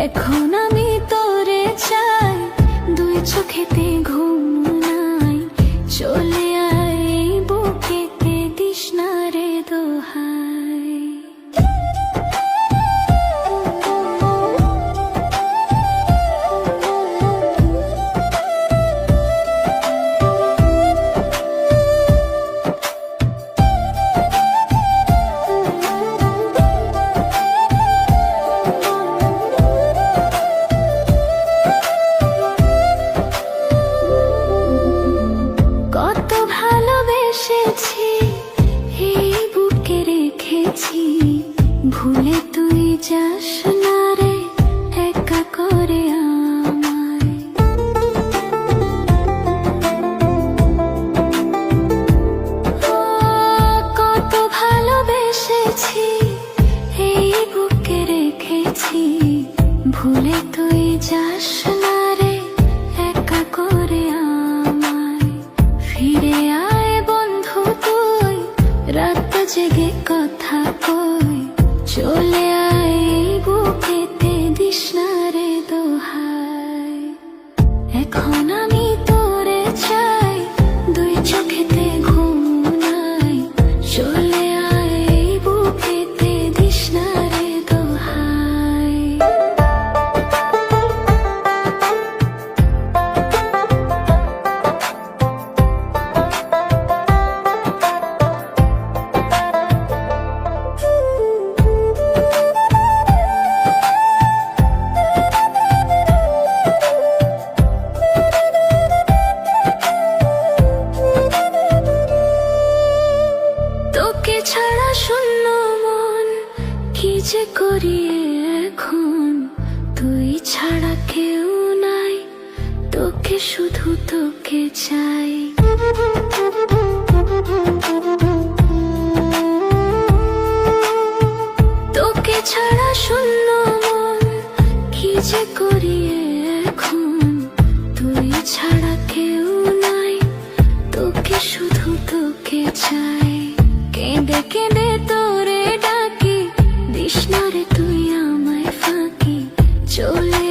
এখন আমি তোরে চাই, দুই চোখেতে ঘুম নাই। চলে আয় এই বুকেতে, দিস না রে দোহাই। কত ভালোবেসেছি, এই বুকে রেখেছি, ভুলে তুই যাস না রে একা করে আমায়। ও, কত ভালোবেসেছি, এই বুকে রেখেছি, ভুলে তুই যাস না রে একা করে আমায়। ফিরে আয় বন্ধু তুই, রাত জেগে কথা কই। চলে আয় এই বুকেতে, দিস না রে দোহাই। এখন আমি তোরে চাই, দুই চোখেতে ঘুম নাই। চলে আয় এই বুকেতে, দিস না রে দোহাই। তোকে ছাড়া শূন্য মন, কি যে করি এখন। তুই ছাড়া কেউ নাই, তোকে শুধু তোকে চাই। তোকে ছাড়া শূন্য মন, কি যে করি এখন। তুই ছাড়া কেউ নাই, তোকে শুধু তোকে চাই। কেঁদে কেঁদে তোরে ডাকি, দিস না রে তুই আমায় ফাঁকি। চলে